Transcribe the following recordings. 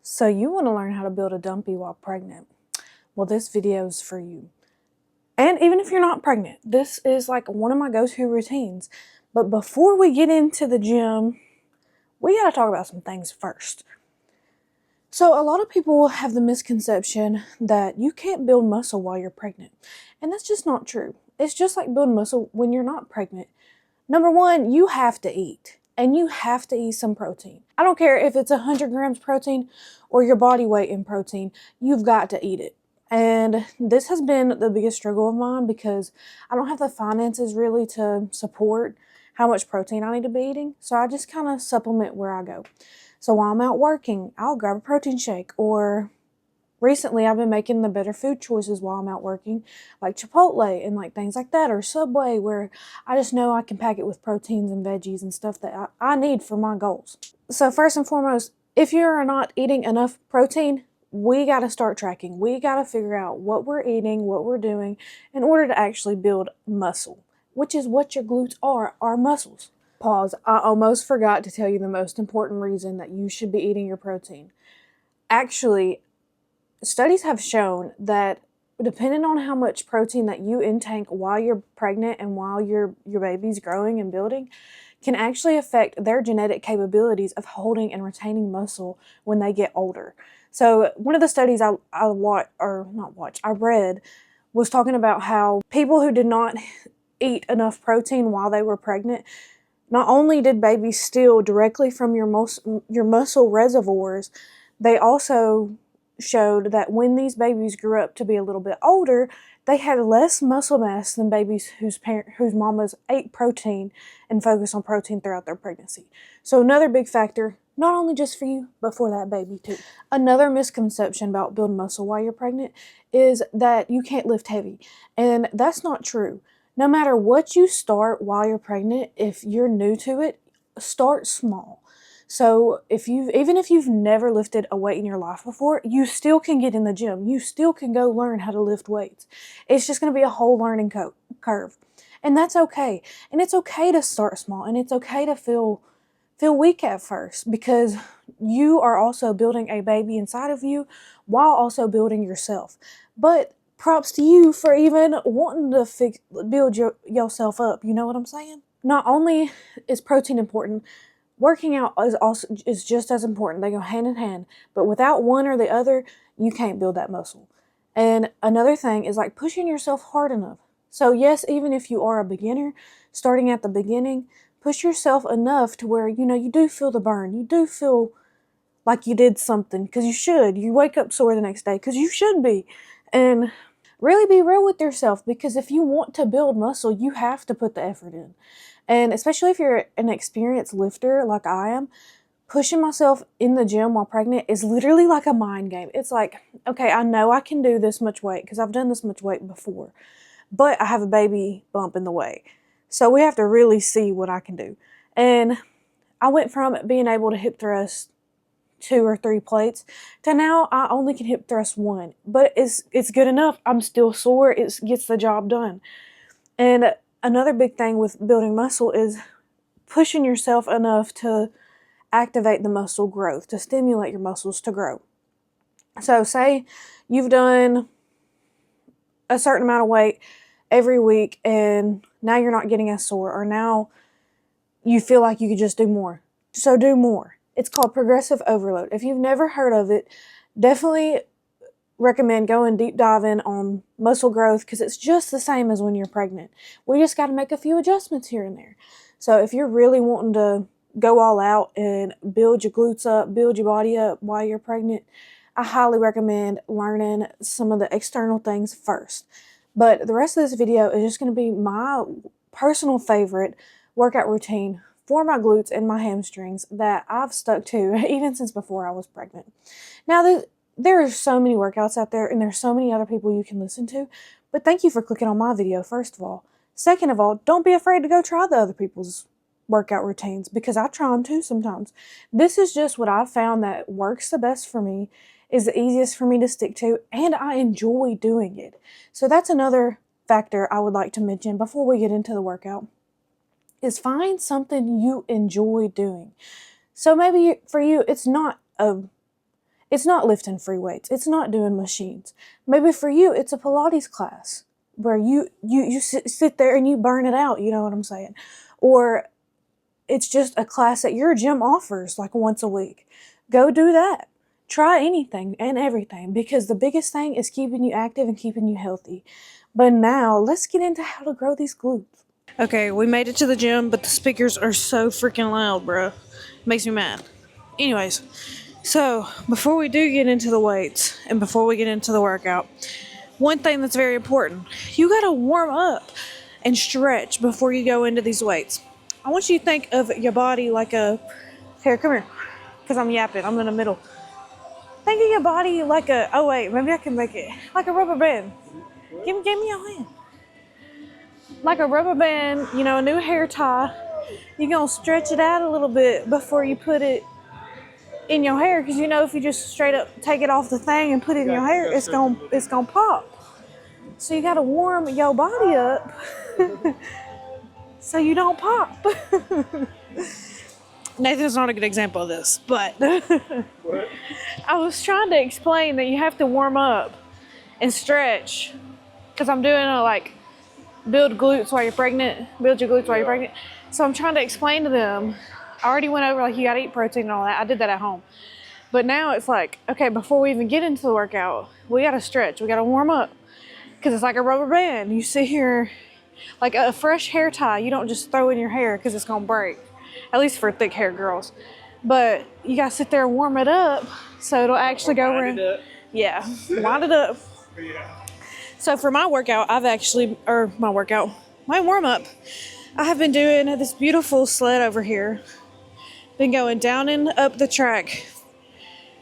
So you want to learn how to build a dumpy while pregnant? Well, this video is for you. And even if you're not pregnant, this is like one of my go-to routines. But before we get into the gym, we got to talk about some things first. So a lot of people have the misconception that you can't build muscle while you're pregnant. And that's just not true. It's just like building muscle when you're not pregnant. Number one, you have to eat. And you have to eat some protein. I don't care if it's 100 grams protein or your body weight in protein, you've got to eat it. And this has been the biggest struggle of mine because I don't have the finances really to support how much protein I need to be eating. So I just kind of supplement where I go. So while I'm out working, I'll grab a protein shake, or recently I've been making the better food choices while I'm out working, like Chipotle and like things like that, or Subway, where I just know I can pack it with proteins and veggies and stuff that I need for my goals. So first and foremost, if you're not eating enough protein, we got to start tracking. We got to figure out what we're eating, what we're doing in order to actually build muscle, which is what your glutes are muscles. Pause. I almost forgot to tell you the most important reason that you should be eating your protein. Actually, studies have shown that depending on how much protein that you intake while you're pregnant and while your baby's growing and building can actually affect their genetic capabilities of holding and retaining muscle when they get older. So one of the studies I read was talking about how people who did not eat enough protein while they were pregnant, not only did babies steal directly from your muscle reservoirs, they also showed that when these babies grew up to be a little bit older, they had less muscle mass than babies whose mamas ate protein and focused on protein throughout their pregnancy. So another big factor, not only just for you, but for that baby too. Another misconception about building muscle while you're pregnant is that you can't lift heavy, and that's not true. No matter what you start while you're pregnant, if you're new to it, start small. So even if you've never lifted a weight in your life before, you still can get in the gym. You still can go learn how to lift weights. It's just going to be a whole learning curve. And that's okay. And it's okay to start small, and it's okay to feel weak at first, because you are also building a baby inside of you while also building yourself. But props to you for even wanting to build yourself up. You know what I'm saying? Not only is protein important, working out is just as important. They go hand in hand. But without one or the other, you can't build that muscle. And another thing is like pushing yourself hard enough. So yes, even if you are a beginner, starting at the beginning, push yourself enough to where, you do feel the burn. You do feel like you did something, because you should. You wake up sore the next day because you should be. And really be real with yourself, because if you want to build muscle, you have to put the effort in. And especially if you're an experienced lifter like I am, pushing myself in the gym while pregnant is literally like a mind game. It's like, okay, I know I can do this much weight because I've done this much weight before, but I have a baby bump in the way. So we have to really see what I can do. And I went from being able to hip thrust 2 or 3 plates to now I only can hip thrust 1, but it's good enough. I'm still sore. It gets the job done. And another big thing with building muscle is pushing yourself enough to activate the muscle growth, to stimulate your muscles to grow. So say you've done a certain amount of weight every week and now you're not getting as sore, or now you feel like you could just do more. So do more. It's called progressive overload. If you've never heard of it, definitely recommend going deep diving on muscle growth, because it's just the same as when you're pregnant. We just got to make a few adjustments here and there. So if you're really wanting to go all out and build your glutes up, build your body up while you're pregnant, I highly recommend learning some of the external things first. But the rest of this video is just going to be my personal favorite workout routine for my glutes and my hamstrings that I've stuck to even since before I was pregnant. Now, there are so many workouts out there, and there's so many other people you can listen to, but thank you for clicking on my video, first of all. Second of all, don't be afraid to go try the other people's workout routines, because I try them too sometimes. This is just what I've found that works the best for me, is the easiest for me to stick to, and I enjoy doing it. So that's another factor I would like to mention before we get into the workout, is find something you enjoy doing. So maybe for you, it's not It's not lifting free weights. It's not doing machines. Maybe for you, it's a Pilates class where you sit there and you burn it out. You know what I'm saying? Or it's just a class that your gym offers like once a week. Go do that. Try anything and everything, because the biggest thing is keeping you active and keeping you healthy. But now let's get into how to grow these glutes. Okay, we made it to the gym, but the speakers are so freaking loud, bro. Makes me mad. Anyways, so before we do get into the weights and before we get into the workout, one thing that's very important, you gotta warm up and stretch before you go into these weights. I want you to think of your body like a, here, come here, because I'm yapping, I'm in the middle. Think of your body like a, oh wait, maybe I can make it, like a rubber band. Give me your hand. Like a rubber band, you know, a new hair tie. You're gonna stretch it out a little bit before you put it in your hair, because you know if you just straight up take it off the thing and put it in your hair, it's gonna pop. So you gotta warm your body up so you don't pop. Nathan's not a good example of this, but I was trying to explain that you have to warm up and stretch, because I'm doing a like build glutes while you're pregnant, build your glutes while you're pregnant. So I'm trying to explain to them, I already went over like you gotta eat protein and all that. I did that at home. But now it's like, okay, before we even get into the workout, we gotta stretch, we gotta warm up. Because it's like a rubber band. You sit here, like a fresh hair tie, you don't just throw in your hair because it's gonna break. At least for thick hair girls. But you gotta sit there and warm it up so it'll actually go around. Yeah, wind it up. So for my workout, my warm up, I have been doing this beautiful sled over here. Been going down and up the track.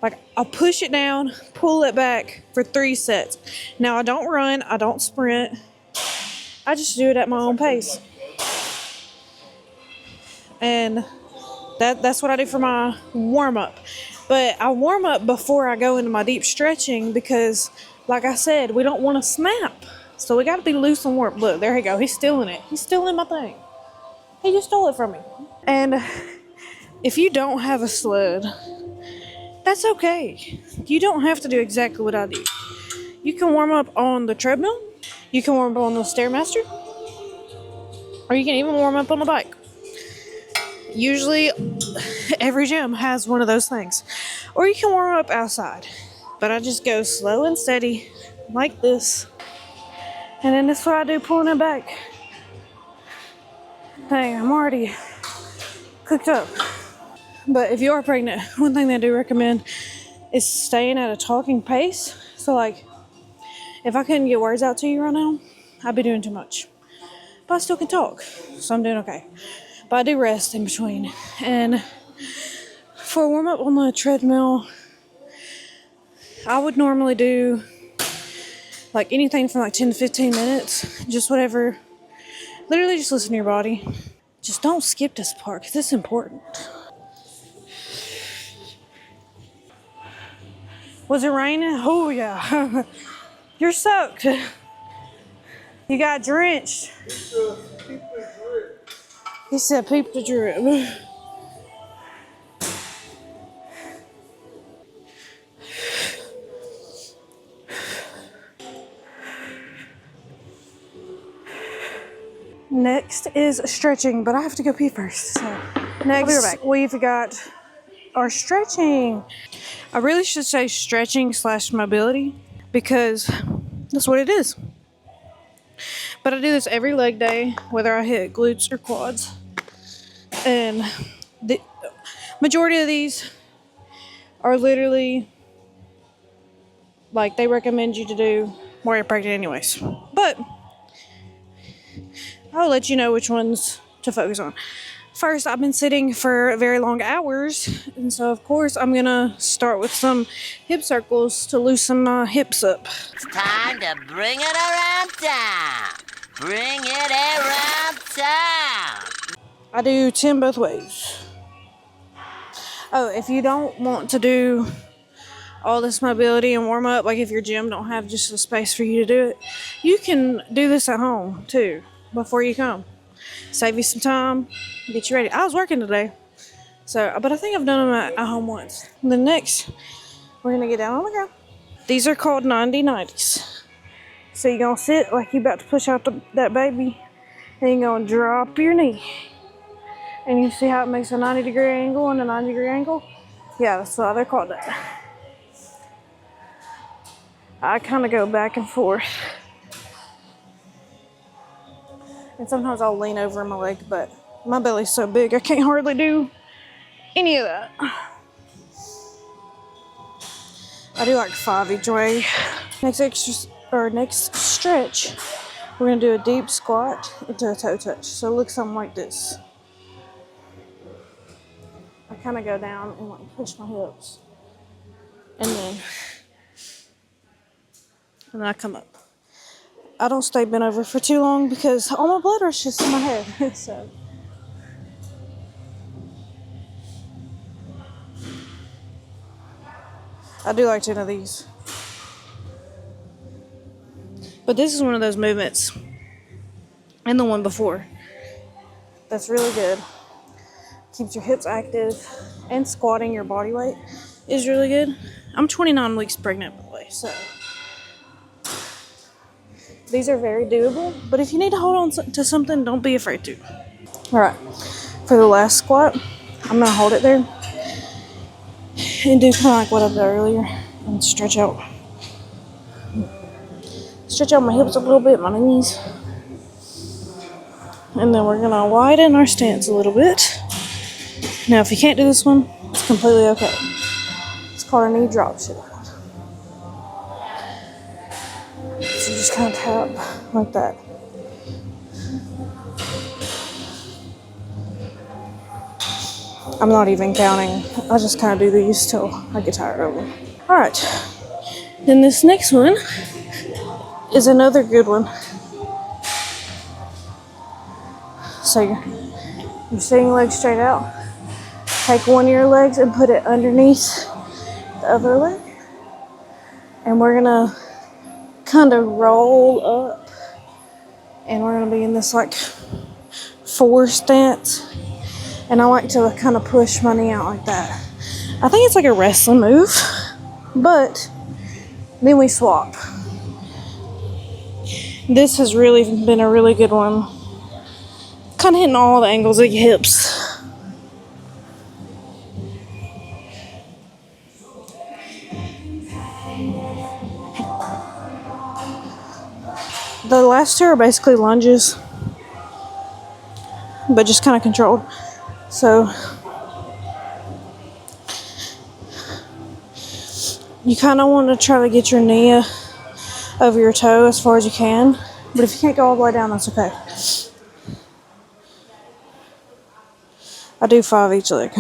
Like, I'll push it down, pull it back for 3 sets. Now, I don't run, I don't sprint. I just do it at my own pace. And that's what I do for my warm-up. But I warm up before I go into my deep stretching because, like I said, we don't want to snap. So we got to be loose and warm. Look, there he go. He's stealing it. He's stealing my thing. He just stole it from me. And if you don't have a sled, that's okay. You don't have to do exactly what I do. You can warm up on the treadmill. You can warm up on the Stairmaster. Or you can even warm up on the bike. Usually, every gym has one of those things. Or you can warm up outside. But I just go slow and steady, like this. And then that's what I do, pulling it back. Dang, I'm already cooked up. But if you are pregnant, one thing I do recommend is staying at a talking pace. So like, if I couldn't get words out to you right now, I'd be doing too much. But I still can talk, so I'm doing okay. But I do rest in between. And for a warm up on the treadmill, I would normally do like anything from like 10 to 15 minutes. Just whatever. Literally just listen to your body. Just don't skip this part because it's important. Was it raining? Oh yeah. You're soaked. You got drenched. He said peep the drip. Next is stretching, but I have to go pee first. So next we've got our stretching. I really should say stretching / mobility because that's what it is. But I do this every leg day, whether I hit glutes or quads. And the majority of these are literally like they recommend you to do while you're pregnant anyways. But I'll let you know which ones to focus on. First, I've been sitting for very long hours, and so of course I'm gonna start with some hip circles to loosen my hips up. It's time to bring it around town. Bring it around town. I do 10 both ways. Oh, if you don't want to do all this mobility and warm up, like if your gym don't have just the space for you to do it, you can do this at home too before you come. Save you some time, get you ready. I was working today, but I think I've done them at home once. The next We're gonna get down on the ground. These are called 90-90s. So you're gonna sit like you about to push out that baby, and you're gonna drop your knee. And you see how it makes a 90-degree angle and a 90-degree angle? Yeah, that's why they're called that. I kind of go back and forth. And sometimes I'll lean over my leg, but my belly's so big I can't hardly do any of that. I do like 5 each way. Next stretch, we're gonna do a deep squat into a toe touch. So it looks something like this. I kind of go down and like push my hips, and then I come up. I don't stay bent over for too long because all my blood rushes to my head. So I do like 10 of these. But this is one of those movements, and the one before, that's really good. Keeps your hips active, and squatting your body weight is really good. I'm 29 weeks pregnant, by the way, so these are very doable. But if you need to hold on to something, don't be afraid to. All right, for the last squat, I'm gonna hold it there and do kind of like what I did earlier and stretch out. Stretch out my hips a little bit, my knees. And then we're gonna widen our stance a little bit. Now, if you can't do this one, it's completely okay. It's called a knee drop sit. So you just kind of tap like that. I'm not even counting. I just kind of do these till I get tired of them. All right. Then this next one is another good one. So you're sitting legs straight out. Take one of your legs and put it underneath the other leg. And we're gonna kind of roll up. And we're gonna be in this like 4 stance. And I like to kind of push my knee out like that. I think it's like a wrestling move, but then we swap. This has really been a really good one. Kind of hitting all the angles of your hips. The last 2 are basically lunges, but just kind of controlled. So you kind of want to try to get your knee over your toe as far as you can, but if you can't go all the way down, that's okay. I do 5 each leg.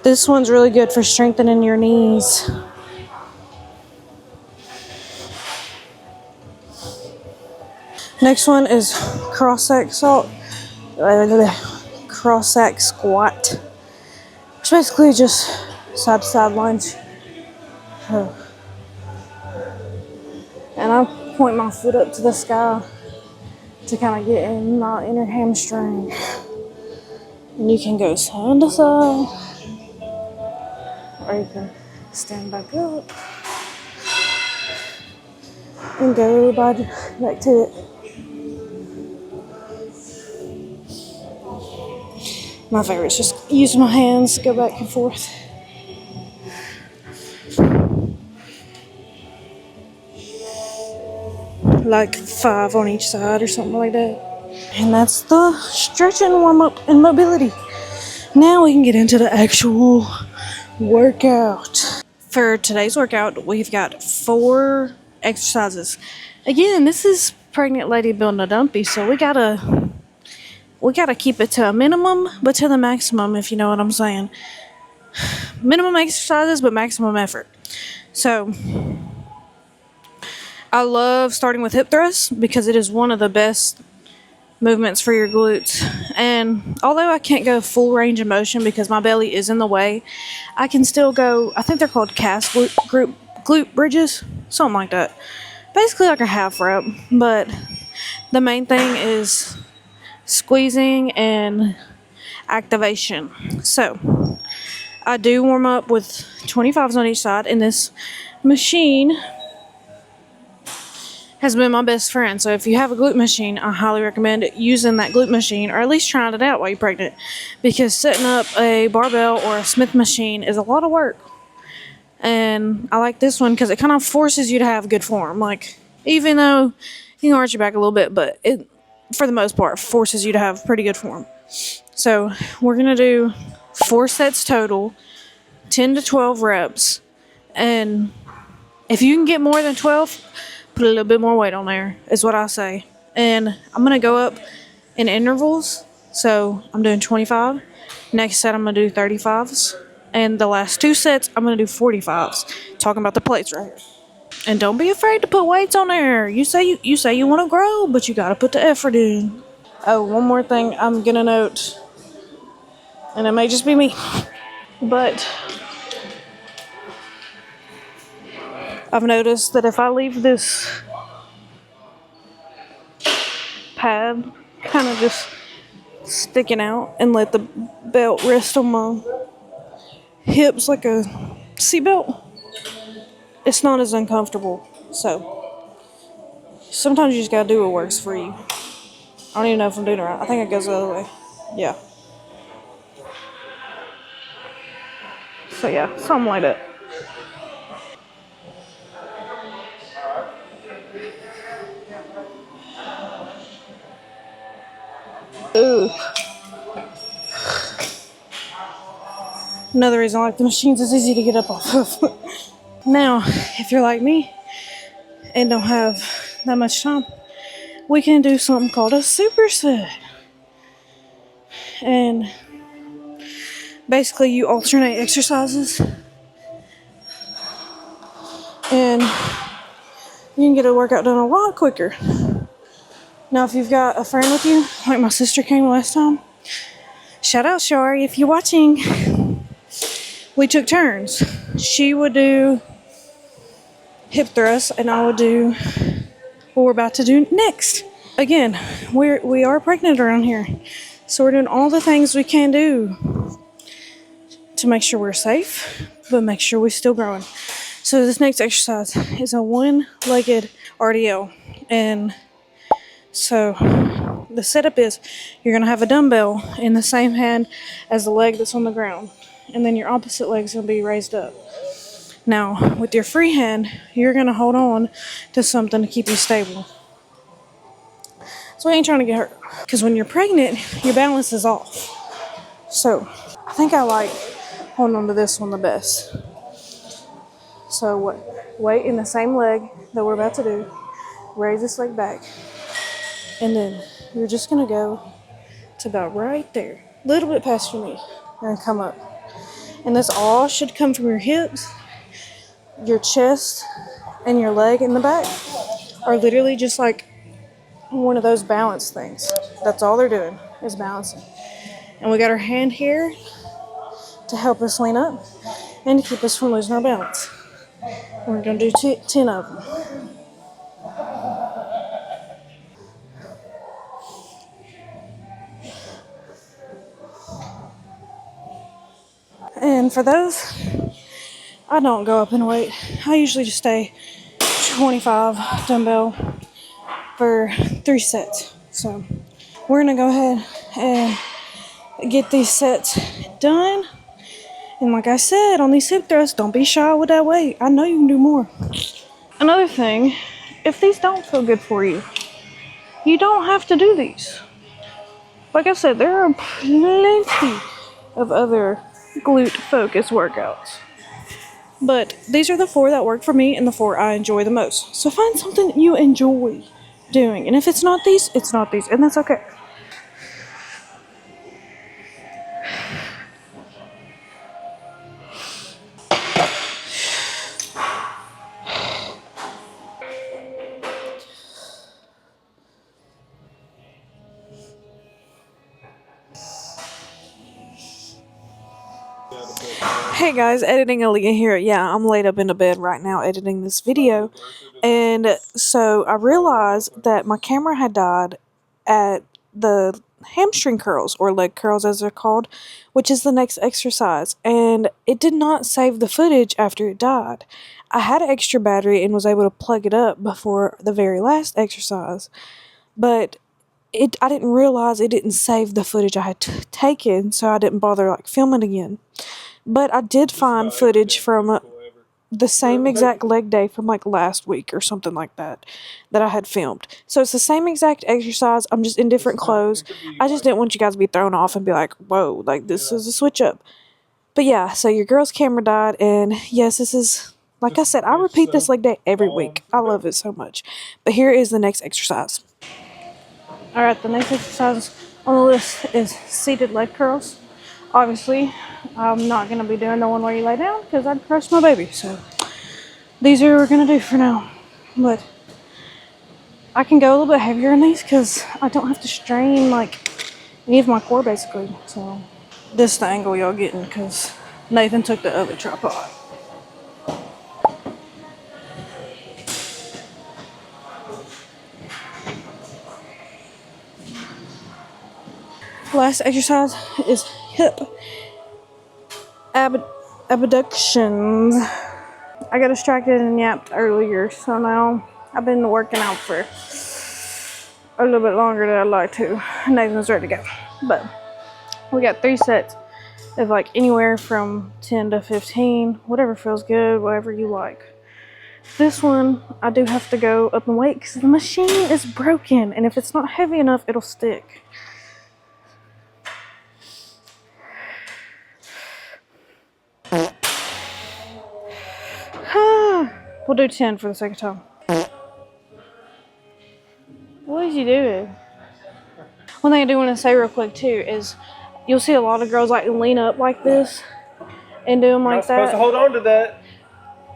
This one's really good for strengthening your knees. Next one is cross-sack squat, which basically just side-to-side lunge. And I point my foot up to the sky to kind of get in my inner hamstring. And you can go side to side, or you can stand back up and go back to it. My favorite is just use my hands, go back and forth. Like 5 on each side or something like that. And that's the stretching warm-up and mobility. Now we can get into the actual workout. For today's workout, we've got 4 exercises. Again, this is pregnant lady building a dumpy, so we gotta keep it to a minimum, but to the maximum, if you know what I'm saying. Minimum exercises, but maximum effort. So I love starting with hip thrusts because it is one of the best movements for your glutes. And although I can't go full range of motion because my belly is in the way, I can still go, I think they're called calf glute bridges, something like that. Basically like a half rep, but the main thing is squeezing and activation. So I do warm up with 25s on each side, and this machine has been my best friend. So if you have a glute machine, I highly recommend using that glute machine, or at least trying it out while you're pregnant, because setting up a barbell or a Smith machine is a lot of work. And I like this one because it kind of forces you to have good form. Like, even though you can arch your back a little bit, but it, for the most part, forces you to have pretty good form. So we're going to do 4 sets total, 10 to 12 reps. And if you can get more than 12, put a little bit more weight on there, is what I say. And I'm going to go up in intervals. So I'm doing 25. Next set, I'm going to do 35s. And the last 2 sets, I'm going to do 45s. Talking about the plates right here. And don't be afraid to put weights on there. You say you want to grow, but you got to put the effort in. Oh, one more thing I'm going to note. And it may just be me. But I've noticed that if I leave this pad kind of just sticking out and let the belt rest on my hips like a seatbelt, it's not as uncomfortable. So sometimes you just gotta do what works for you. I don't even know if I'm doing it right. I think it goes the other way. Yeah. So yeah, something like that. Ooh. Another reason I like the machines is easy to get up off of. Now, if you're like me and don't have that much time, we can do something called a superset. And basically you alternate exercises and you can get a workout done a lot quicker. Now, if you've got a friend with you, like my sister came last time, shout out Shari if you're watching, we took turns. She would do hip thrusts and I would do what we're about to do next. Again, we are pregnant around here, so we're doing all the things we can do to make sure we're safe, but make sure we're still growing. So this next exercise is a one-legged RDL. And so the setup is you're going to have a dumbbell in the same hand as the leg that's on the ground. And then your opposite leg's going to be raised up. Now, with your free hand, you're going to hold on to something to keep you stable. So we ain't trying to get hurt. Because when you're pregnant, your balance is off. So I think I like holding on to this one the best. So weight in the same leg that we're about to do. Raise this leg back. And then you're just going to go to about right there. A little bit past your knee. And come up. And this all should come from your hips, your chest, and your leg in the back are literally just like one of those balance things. That's all they're doing is balancing. And we got our hand here to help us lean up and to keep us from losing our balance. We're going to do 10 of them. And for those, I don't go up in weight. I usually just stay 25 dumbbell for 3 sets. So we're going to go ahead and get these sets done. And like I said, on these hip thrusts, don't be shy with that weight. I know you can do more. Another thing, if these don't feel good for you, you don't have to do these. Like I said, there are plenty of other glute focused workouts. But these are the 4 that work for me and the 4 I enjoy the most. So find something that you enjoy doing. And if it's not these, it's not these. And that's okay. Hey guys, editing Aaliyah here. Yeah, I'm laid up in the bed right now editing this video. And so I realized that my camera had died at the hamstring curls, or leg curls as they're called, which is the next exercise. And it did not save the footage after it died. I had an extra battery and was able to plug it up before the very last exercise, but I didn't realize it didn't save the footage I had taken, so I didn't bother like filming again. But I did find footage from the same exact leg day from like last week or something like that I had filmed. So it's the same exact exercise. I'm just in different clothes. I just didn't want you guys to be thrown off and be like, whoa, like this is a switch up. But yeah, so your girl's camera died, and yes, this is, like I said, I repeat this leg day every week. I love it so much. But here is the next exercise. Alright, the next exercise on the list is seated leg curls. Obviously, I'm not going to be doing the one where you lay down because I'd crush my baby. So these are what we're going to do for now. But I can go a little bit heavier in these because I don't have to strain like any of my core basically. So this is the angle y'all getting because Nathan took the other tripod. Last exercise is hip abductions. I got distracted and yapped earlier, so now I've been working out for a little bit longer than I'd like to. Nathan's ready to go. But we got 3 sets of like anywhere from 10 to 15, whatever feels good, whatever you like. This one, I do have to go up and weight because the machine is broken, and if it's not heavy enough, it'll stick. We'll do 10 for the sake of time. What did you do? One thing I do want to say real quick too is you'll see a lot of girls like lean up like this and do them like that. You're not supposed to hold on to that.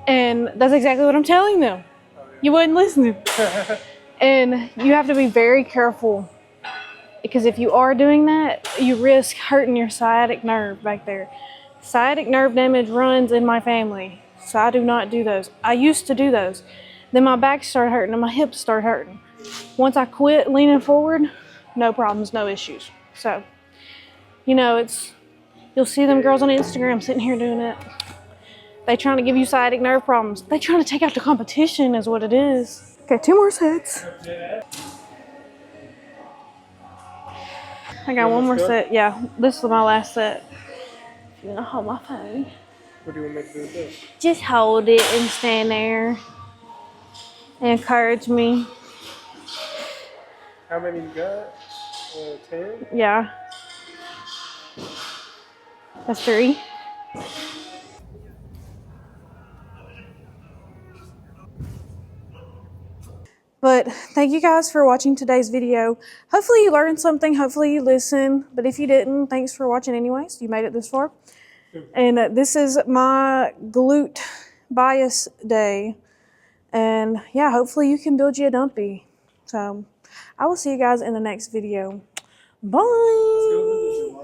And that's exactly what I'm telling them. You wouldn't listen. And you have to be very careful because if you are doing that, you risk hurting your sciatic nerve back there. Sciatic nerve damage runs in my family, so I do not do those. I used to do those. Then my back started hurting and my hips started hurting. Once I quit leaning forward, no problems, no issues. So, you know, you'll see them girls on Instagram sitting here doing it. They trying to give you sciatic nerve problems. They trying to take out the competition is what it is. Okay, 2 more sets. I got 1 more set. Yeah, this is my last set. If you want to hold my phone. What do you want me to do with this? Just hold it and stand there. And encourage me. How many you got? 10? Yeah. That's 3. But thank you guys for watching today's video. Hopefully you learned something. Hopefully you listened. But if you didn't, thanks for watching anyways. You made it this far. And this is my glute bias day. And yeah, hopefully you can build you a dumpy. So I will see you guys in the next video. Bye.